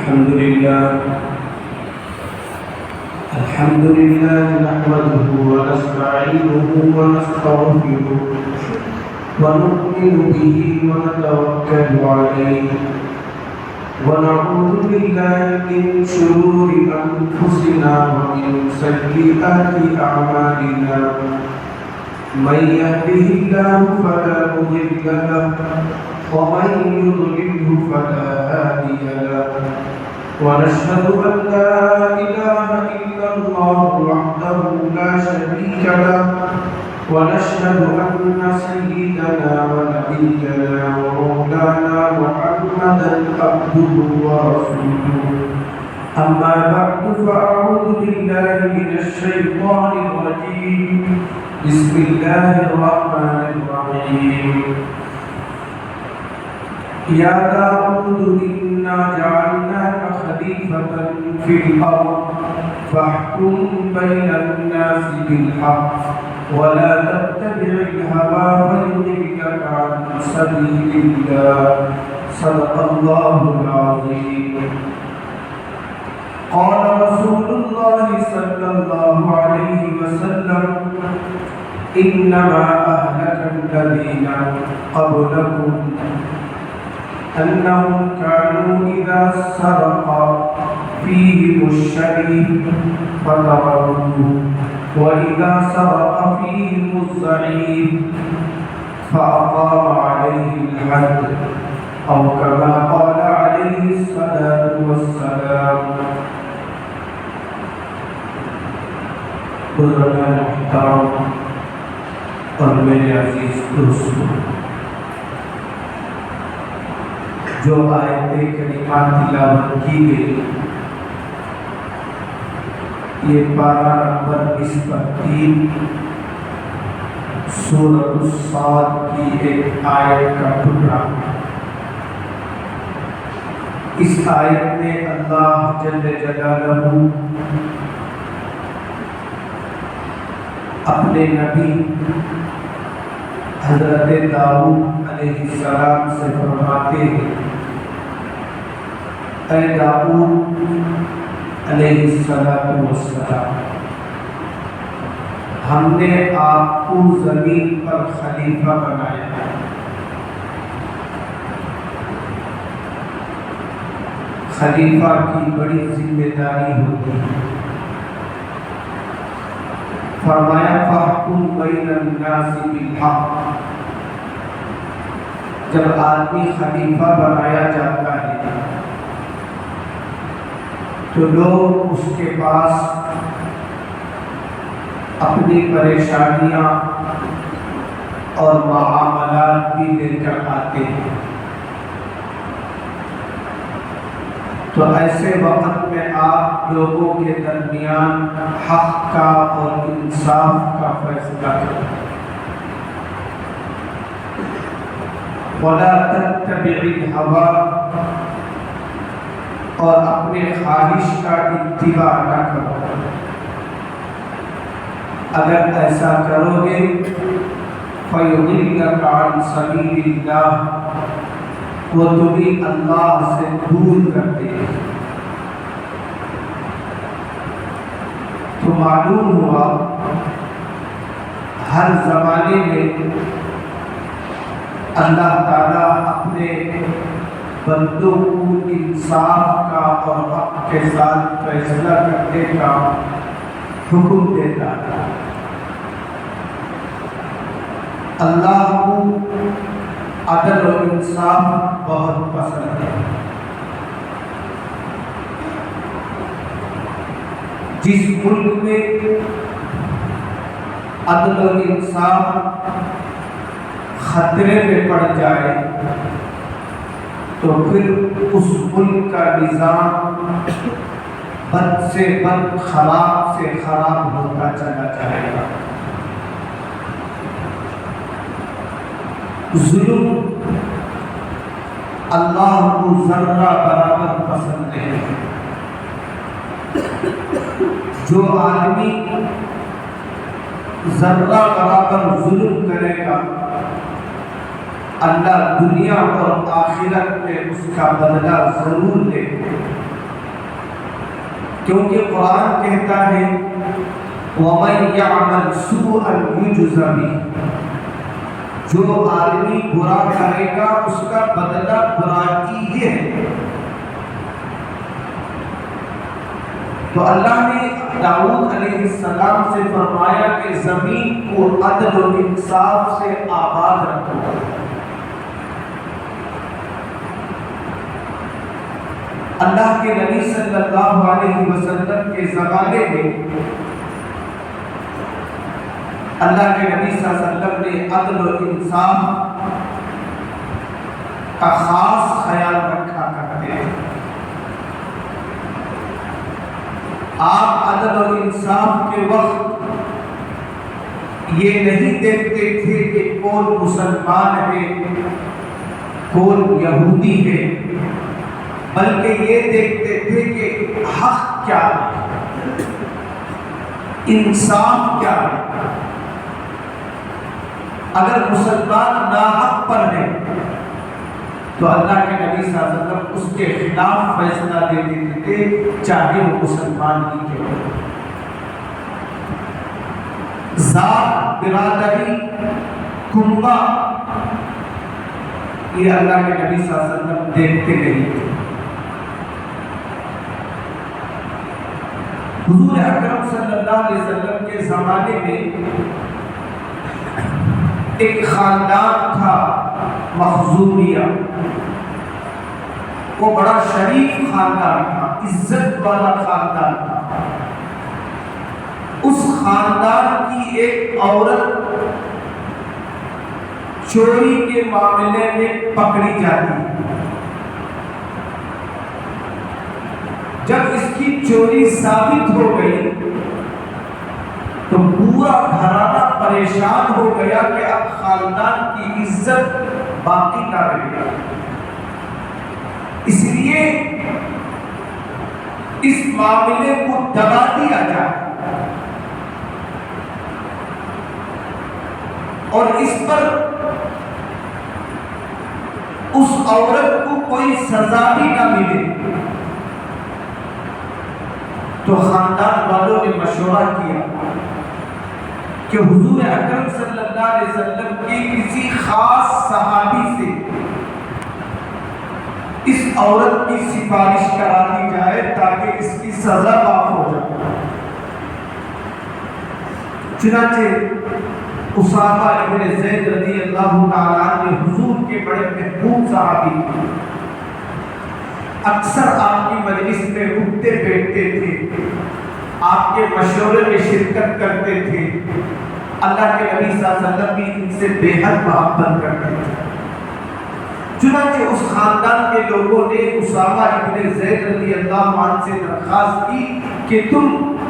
الحمد لله نحمده ونستعينه ونستغفره ونؤمن به ونتوكل عليه ونعوذ بالله من شرور أنفسنا ومن سيئات أعمالنا من يهده الله فلا مضل له ومن يضلله فلا هادي له ونشهد أن لا إله إلا الله وحده لا شريك له ونشهد أن سيدنا ونبينا ومولانا محمدا عبده ورسوله أما بعد فأعوذ بالله من الشيطان الرجيم بسم الله الرحمن الرحيم يا داود إنا جعلناك خليفة في الأرض فاحكم بين الناس بالحق ولا تتبع الهوى فيضلك عن سبيل الله صدق الله العظيم قال رسول الله صلى الله عليه وسلم إنما أهلك الذين قبلكم أنهم كانوا إذا سرق فيهم الشريف فتركوه وإذا سرق فيهم الضعيف فأقام عليه الحد أو كما قال عليه الصلاة والسلام. بزرگان محترم اور میرے عزیز دوستوں، جو آیت کریمات تلاوت کی گئی یہ پارہ نمبر 23 سورۃ الصاد کی ایک آیت کا ٹکڑا. اس آیت میں اللہ جل جلالہ اپنے نبی حضرت داؤد علیہ السلام سے فرماتے ہیں، اے داؤد علیہ السلام، ہم نے آپ کو زمین پر خلیفہ بنایا ہے. خلیفہ کی بڑی ذمہ داری ہوتی ہے. فرمایا فاحکم بین الناس بالحق. جب آدمی خلیفہ بنایا جاتا ہے تو لوگ اس کے پاس اپنی پریشانیاں اور معاملات بھی لے کر آتے ہیں. تو ایسے وقت میں آپ لوگوں کے درمیان حق کا اور انصاف کا فیصلہ کریں. وَلَا تَتَّبِعِ الْهَوَىٰ، اور اپنے خواہش کا اتباع نہ کرو. اگر ایسا کرو گے فَيُضِلَّكَ عَنْ سَبِيلِ اللَّهِ، وہ تمہیں اللہ سے دور کر دے. تو معلوم ہوا ہر زمانے میں اللہ تعالیٰ اپنے بندوں کو انصاف کا اور حق کے ساتھ فیصلہ کرنے کا حکم دیتا ہے. اللہ کو عدل و انصاف بہت پسند ہے. جس ملک میں عدل و انصاف خطرے میں پڑ جائے تو پھر اس ملک کا نظام بد سے بد، خراب سے خراب ہوتا چلا جائے گا. ظلم اللہ کو ذرہ برابر پسند نہیں. جو آدمی ذرہ برابر ظلم کرے گا اللہ دنیا اور آخرت میں اس کا بدلہ ضرور لے. کیونکہ قرآن کہتا ہے وَمَن يَعْمَلْ سُوءًا يُجْزَ بِهِ، جو آدمی برا کرے گا اس کا بدلہ برائی ہی ہے۔ تو اللہ نے داؤد علیہ السلام سے فرمایا کہ زمین کو عدل و انصاف سے آباد رکھو۔ اللہ کے نبی صلی اللہ علیہ وسلم کے زمانے میں اللہ کے نبی صلی اللہ علیہ وسلم نے عدل و انصاف کا خاص خیال رکھا کرتے ہیں۔ آپ عدل و انصاف کے وقت یہ نہیں دیکھتے تھے کہ کون مسلمان ہے کون یہودی ہے، بلکہ یہ دیکھتے تھے کہ حق کیا ہے، انصاف کیا ہے۔ اگر مسلمان ناحق پر ہے تو اللہ کے نبی صلی اللہ علیہ وسلم اس کے خلاف فیصلہ دے دیتے تھے، چاہے وہ مسلمان ہی کیوں ہو۔ ذات، برادری، کنبہ، یہ اللہ کے نبی صلی اللہ علیہ وسلم دیکھتے نہیں تھے۔ حضور اکرم صلی اللہ علیہ وسلم کے زمانے میں ایک خاندان تھا مخزومیہ، وہ بڑا شریف خاندان تھا، عزت والا خاندان تھا۔ اس خاندان کی ایک عورت چوری کے معاملے میں پکڑی جاتی، جب اس کی چوری ثابت ہو گئی تو پورا گھرانہ پریشان ہو گیا کہ اب خاندان کی عزت باقی نہ رہے گا، اس لیے اس معاملے کو دبا دیا جائے اور اس پر اس عورت کو کوئی سزا بھی نہ ملے۔ تو خاندان والوں نے مشورہ کیا کہ حضور اکرم صلی اللہ علیہ وسلم کی کسی خاص صحابی سے اس عورت کی سفارش کرا دی جائے تاکہ اس کی سزا معاف ہو جائے۔ چنانچہ اسامہ ابن زید رضی اللہ تعالیٰ عنہ حضور کے بڑے محبوب صحابی تھے، اکثر آپ کی مجلس میں اٹھتے بیٹھتے تھے، آپ کے مشورے میں شرکت کرتے تھے۔ اللہ کے نبی صلی اللہ علیہ وسلم بھی ان سے بے حد محبت کرتے تھے۔ چنانچہ اس خاندان کے لوگوں نے اسامہ ابن زید رضی اللہ عنہ سے درخواست کی کہ تم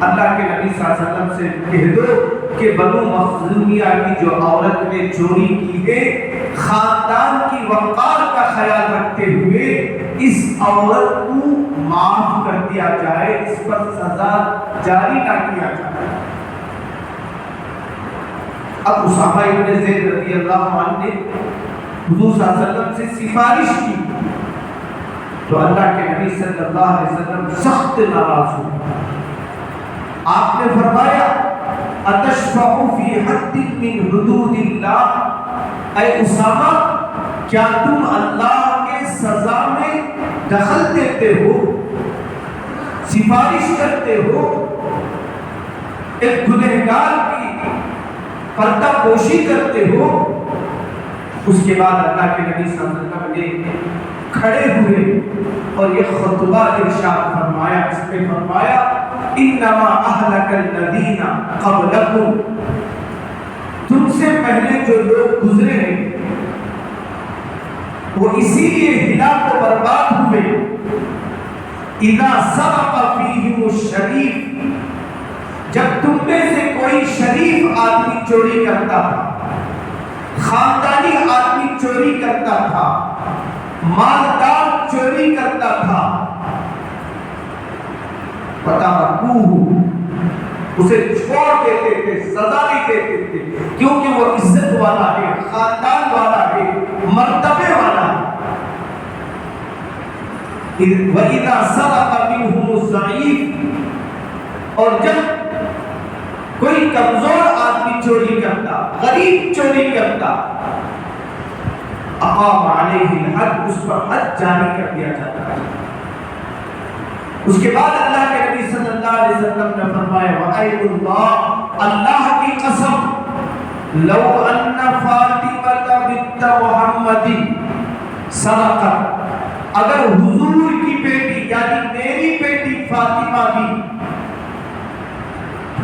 اللہ کے نبی صلی اللہ علیہ وسلم سے کہہ دو کہ بنو مخزومیہ کی جو عورت نے چوری کی ہے، خاندان کی وقار کا خیال رکھتے ہوئے اس عورت کو معاف کر دیا جائے، اس پر سزا جاری نہ کیا جائے۔ اب اسامہ ابن زید رضی اللہ عنہ نے حضور صلی اللہ علیہ وسلم سے سفارش کی تو اللہ کے نبی صلی اللہ علیہ وسلم سخت ناراض ہوئے۔ آپ نے فرمایا اتشفع فی حد من حدود اللہ، اے اسامہ کیا تم اللہ کے سزا میں دخل دیتے ہو، سفارش کرتے ہو، ایک گنہگار کی پردہ پوشی کرتے ہو؟ اس کے بعد اللہ کے نبی صلی اللہ علیہ وسلم نے کھڑے ہوئے اور یہ خطبہ ارشاد فرمایا، اس پہ فرمایا انما اہلک الذین قبلکم، تم سے پہلے جو لوگ گزرے ہیں وہ اسی لیے ہلاک و برباد ہوئے اذا سرق فیہم الشریف، جب تم میں سے کوئی شریف آدمی چوری کرتا تھا، خاندانی آدمی چوری کرتا تھا، مالدار چوری کرتا تھا، فترکوہ، اسے چھوڑ دیتے تھے، سزا نہیں دیتے تھے، کیونکہ وہ عزت والا ہے، خاندان والا ہے، مرتبے والا ہے۔ وَإِذَا سَرَقَ مِنْهُمُ الضَّعِيفُ، اور جب کوئی کمزور آدمی چوری کرتا، غریب چوری کرتا، اقام علیہ الحد، اس پر حد جاری کر دیا جاتا ہے۔ اس کے بعد اللہ کے نبی صلی اللہ علیہ وسلم نے فرمایا وَأَيْمُ اللَّهِ، اللہ کی قسم، لو ان فاطمہ بنت محمد سرقت، اگر حضور کی بیٹی یعنی میری بیٹی فاطمہ بھی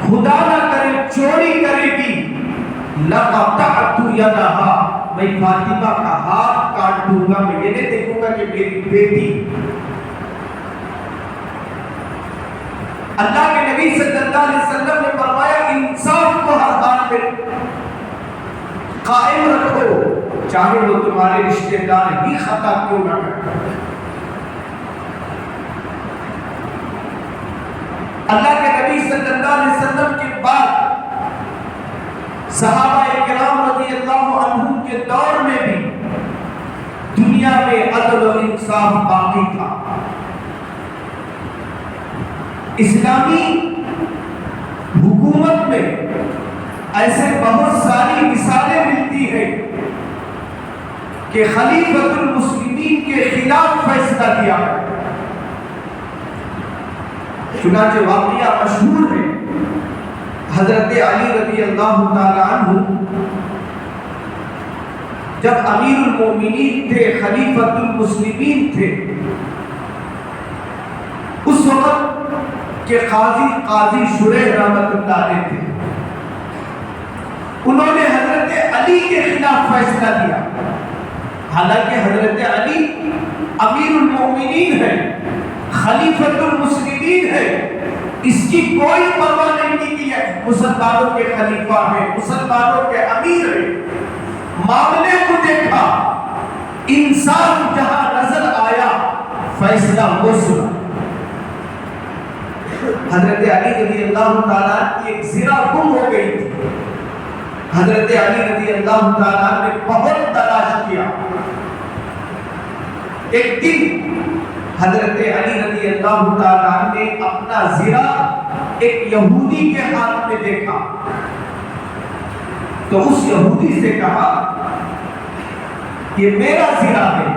خدا نہ کرے چوری کرے گی، لَقَطَعْتُ يَدَهَا، میں فاطمہ کا ہاتھ کاٹ دوں گا، میں یہ نہیں دیکھوں گا کہ میری بیٹی۔ اللہ کے نبی صلی اللہ علیہ وسلم نے فرمایا انصاف کو ہر حال میں قائم رکھو، چاہے وہ تمہارے رشتے دار ہی خطا کیوں نہ کریں۔ اللہ کے نبی صلی اللہ علیہ وسلم کے بعد صحابہ کرام رضی اللہ عنہم کے دور میں بھی دنیا میں عدل و انصاف باقی تھا۔ اسلامی حکومت میں ایسے بہت ساری مثالیں ملتی ہیں کہ خلیفۃ المسلمین کے خلاف فیصلہ کیا ہے۔ چنانچہ واقعہ مشہور ہے، حضرت علی رضی اللہ تعالی عنہ جب امیر المومنین تھے، خلیفۃ المسلمین تھے، اس وقت کہ قاضی شریح رحمت اللہ علیہ تھے، انہوں نے حضرت علی کے خلاف فیصلہ دیا، حالانکہ حضرت علی امیر المومنین ہے، خلیفۃ المسلمین ہے، اس کی کوئی پرواہ نہیں کی کہ مسلمانوں کے خلیفہ ہیں، مسلمانوں کے امیر ہیں۔ معاملے کو دیکھا، انصاف جہاں نظر آیا، فیصلہ وہ سنا۔ حضرت علی رضی اللہ تعالیٰ کی ایک زرہ گم ہو گئی تھی، حضرت علی رضی اللہ تعالیٰ نے بہت تلاش کیا۔ ایک دن حضرت علی رضی اللہ تعالیٰ نے اپنا زرہ ایک یہودی کے ہاتھ میں دیکھا، تو اس یہودی سے کہا یہ میرا زرہ ہے۔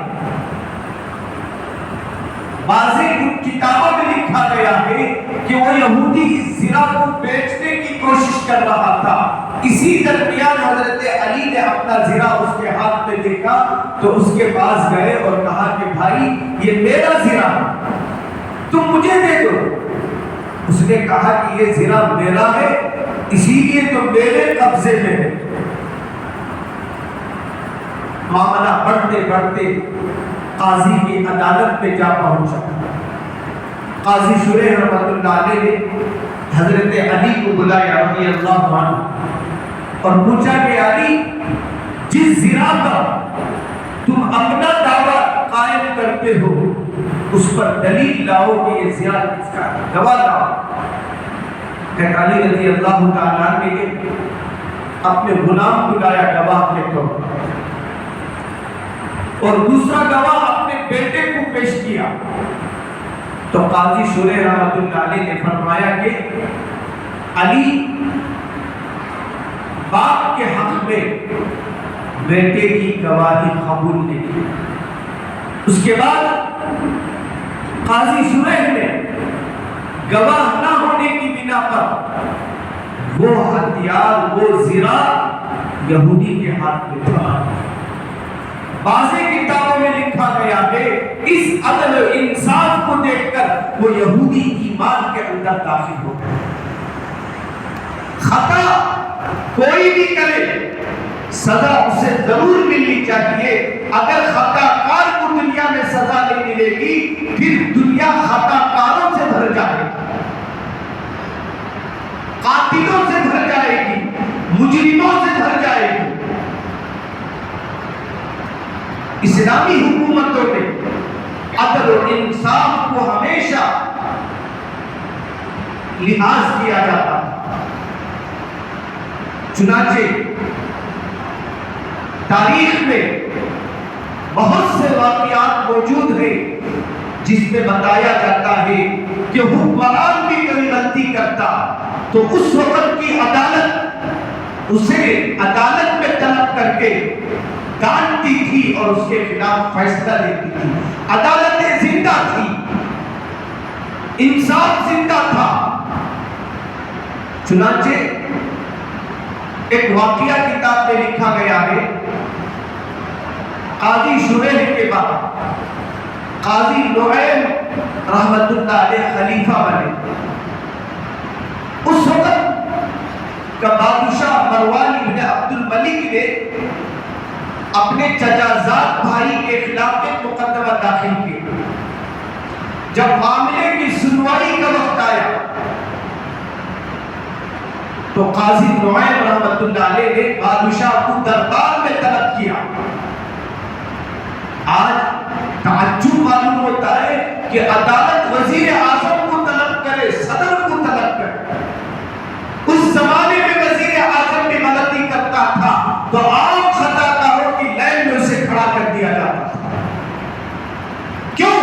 واضح کتابوں میں لکھا گیا ہے کہ وہ یہودی اس زرہ کو بیچنے کی کوشش کر رہا تھا۔ اسی درمیان حضرت علی نے اپنا زرہ اس کے ہاتھ میں دیکھا تو اس کے پاس گئے اور کہا کہ بھائی یہ میرا زرہ ہے، تم مجھے دے دو۔ اس نے کہا کہ یہ زرہ میرا ہے، اسی لیے تو میرے قبضے میں ہے۔ معاملہ بڑھتے بڑھتے قاضی کی عدالت میں جا پہنچا۔ قاضی شریح رحمت اللہ علیہ نے حضرت علی کو بلایا رضی اللہ عنہ اور پوچھا کہ علی، جس زرہ پر تم اپنا دعویٰ قائم کرتے ہو اس پر دلیل لاؤ کہ یہ زرہ کس کا ہے، گواہ لاؤ۔ کہ علی رضی اللہ تعالیٰ نے اپنے غلام بلایا گواہ کے طور پر، اور دوسرا گواہ اپنے بیٹے کو پیش کیا۔ تو قاضی شریح رحمت اللہ علیہ نے فرمایا کہ علی باپ کے حق میں بیٹے کی گواہی قبول نہیں کی۔ اس کے بعد قاضی شریح نے گواہ نہ ہونے کی بنا پر وہ ہتھیار، وہ زرہ یہودی کے ہاتھ میں تھا۔ واضح کتابوں میں لکھا گیا ہے، اس عدل و انصاف کو دیکھ کر وہ یہودی ایمان کے اندر داخل ہو گئے۔ خطا کوئی بھی کرے سزا اسے ضرور ملنی چاہیے۔ اگر خطا کار کو دنیا میں سزا نہیں ملے گی، پھر دنیا خطا کاروں سے بھر جائے گی، قاتلوں سے بھر جائے گی، مجرموں سے بھر جائے گی۔ اسلامی حکومتوں نے عدل و انصاف کو ہمیشہ لحاظ کیا جاتا ہے۔ چنانچہ تاریخ میں بہت سے واقعات موجود ہیں جس میں بتایا جاتا ہے کہ حکمران بھی کبھی غلطی غلطی کرتا تو اس وقت کی عدالت اسے عدالت میں طلب کر کے ڈانٹتی تھی اور اس کے خلاف فیصلہ لیتی تھی. عدالتیں زندہ تھی، انصاف زندہ تھا. چنانچہ ایک واقعہ کتاب میں لکھا گیا ہے. قاضی شریح کے بعد قاضی نعیم رحمت اللہ علیہ خلیفہ بنے. اس وقت کا بادشاہ مروان ابن عبد الملک نے اپنے چچا زاد بھائی کے خلاف ایک مقدمہ داخل کیا. جب معاملے کی سنوائی کا وقت آیا تو قاضی نعیم رحمت اللہ علیہ نے بادشاہ کو دربار میں طلب کیا. آج تعجب معلوم ہوتا ہے کہ عدالت وزیر اعظم کو طلب کرے، صدر کو طلب کرے. اس زمانے میں وزیر اعظم بھی غلطی کرتا تھا تو عام خطا کاروں کی لائن میں اسے کھڑا کر دیا جاتا تھا. کیوں؟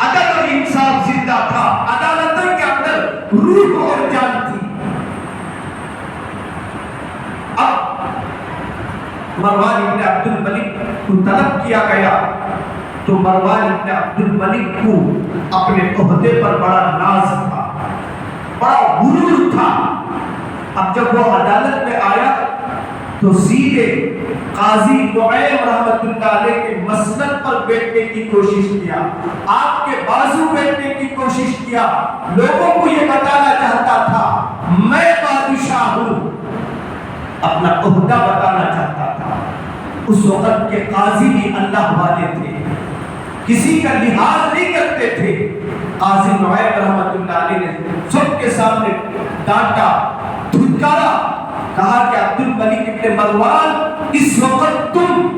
عدل اور انصاف زندہ تھا، عدالتوں کے اندر روح اور جان تھی. اب مروان ابن عبد الملک کو طلب کیا گیا تو مروان ابن عبد الملک کو اپنے عہدے پر بڑا ناز تھا، بڑا غرور تھا. اب جب وہ عدالت میں آیا تو سیدھے قاضی نعیم رحمت اللہ علیہ کے مسند پر بیٹھنے کی کوشش کیا، آپ کے بازو بیٹھنے کی کوشش کیا. لوگوں کو یہ بتانا چاہتا تھا میں بادشاہ ہوں، اپنا عہدہ بتانا چاہتا تھا. اس وقت کے قاضی بھی اللہ والے تھے، کسی کا لحاظ نہیں کرتے تھے. قاضی نعیم رحمت اللہ علیہ نے سب کے سامنے ڈانٹا، دھتکارا، کہا کہ عبد الملک ابن مروان اس وقت تم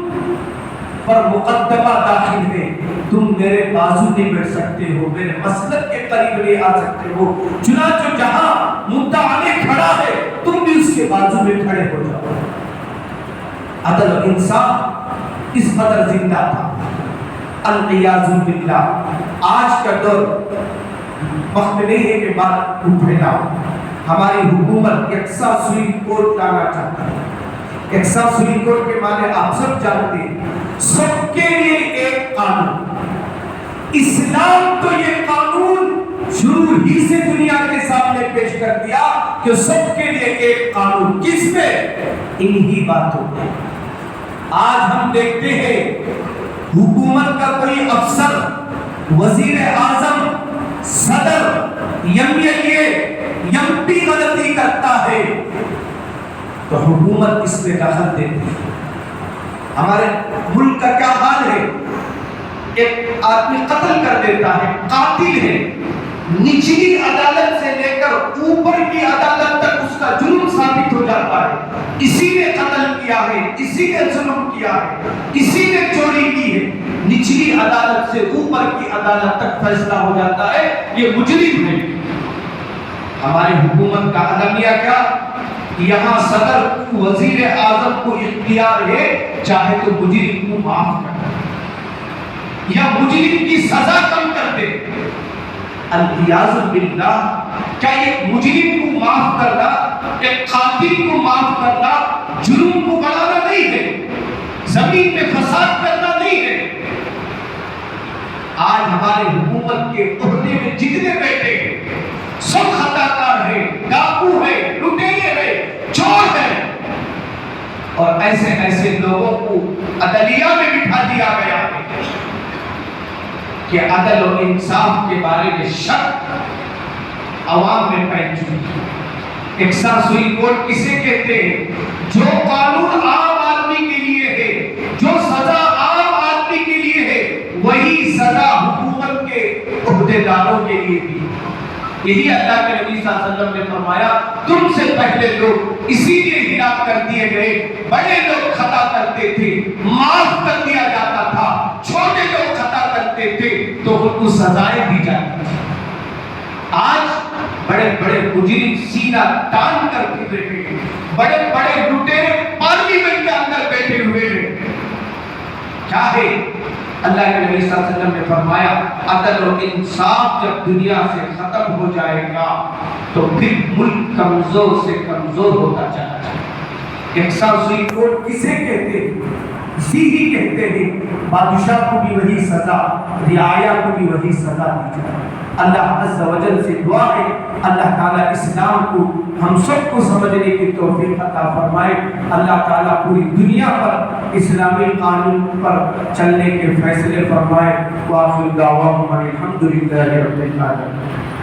پر مقدمہ داخل ہے، تم میرے بازو نہیں بیٹھ سکتے ہو، میرے مسند کے قریب نہیں آ سکتے ہو. چنانچہ جہاں مدعا کھڑا ہے تم بھی اس کے بازو میں کھڑے ہو جاؤ. عدل و انصاف اس قدر زندہ تھا. العیاذ باللہ آج کا دور وقت نہیں ہے کہ بات کو پھیلاؤ. ہماری حکومت یکساں سوئی کوٹ لانا چاہتا ہے. یکساں سوئی کوٹ کے معنی آپ سب جانتے ہیں، سب کے لیے ایک قانون. اسلام تو یہ قانون شروع ہی سے دنیا کے سامنے پیش کر دیا کہ سب کے لیے ایک قانون. کس پہ؟ انہی باتوں پہ. آج ہم دیکھتے ہیں حکومت کا کوئی افسر، وزیر اعظم، صدر، ایم پی غلطی کرتا ہے تو حکومت اس میں دخل دیتی ہے. ہمارے ملک کا کیا حال ہے؟ ایک آدمی قتل کر دیتا ہے، قاتل ہے، نچلی عدالت سے لے کر اوپر کی عدالت تک اس کا جرم ثابت ہو جاتا ہے. اسی نے قتل کیا ہے، اسی نے ظلم کیا ہے، اسی نے چوری کی ہے. نچلی عدالت سے اوپر کی عدالت تک فیصلہ ہو جاتا ہے یہ مجرم ہے. ہماری حکومت کا عدلیہ کیا؟ یہاں صدر کو، وزیر اعظم کو اختیار ہے چاہے تو مجرم کو معاف کر دے یا مجرم کی سزا کم کر دے. العیاذ باللہ کیا یہ مجرم کو معاف کرنا، ایک قاتل کو معاف کرنا جرم کو بڑھانا نہیں ہے، زمین میں فساد کرنا نہیں ہے؟ آج ہماری حکومت کے عہدے میں جتنے بیٹھے ہیں سب خطا کار ہیں، ڈاکو ہیں، لٹیرے ہیں، چور ہیں. اور ایسے ایسے لوگوں کو عدلیہ میں بٹھا دیا گیا ہے کہ عدل و انصاف کے بارے میں شک عوام میں پھیل چکی ہے. یکساں سوئی کوٹ کسے کہتے ہیں؟ جو قانون عام آدمی کے لیے ہے، جو سزا عام آدمی کے لیے ہے، وہی سزا حکومت کے عہدیداروں کے لیے بھی. یہی اللہ کے نبی صلی اللہ علیہ وسلم نے فرمایا تم سے پہلے لوگ اسی لیے ہلاک کر دیے گئے، بڑے لوگ خطا کرتے تھے معاف کر دیا جاتا تھا، چھوٹے لوگ خطا کرتے تھے تو ان کو سزائیں دی جاتی تھی. آج بڑے بڑے مجرم سینہ تان کر کے بیٹھے ہیں، بڑے بڑے لٹیرے پارلیمنٹ کے اندر بیٹھے ہوئے ہیں. کیا ہے؟ اللہ کے نبی صلی اللہ علیہ وسلم نے فرمایا عدل و انصاف جب دنیا سے ختم ہو ہو جائے گا تو پھر ملک کمزور سے کمزور ہوتا چلا جائے گا۔ ایکساسوئی کوڈ کسے کہتے ہیں؟ اسی ہی کہتے ہیں بادشاہ کو بھی وہی سزا، رعایا کو بھی وہی سزا دی جائے۔ اللہ عز و جل سے دعا ہے اللہ تعالیٰ اسلام کو ہم سب کو سمجھنے کی توفیق عطا فرمائے۔ اللہ تعالیٰ پوری دنیا پر اسلامی قانون پر چلنے کے فیصلے فرمائے۔ وآخر دعواہم الحمدللہ رب العالمین۔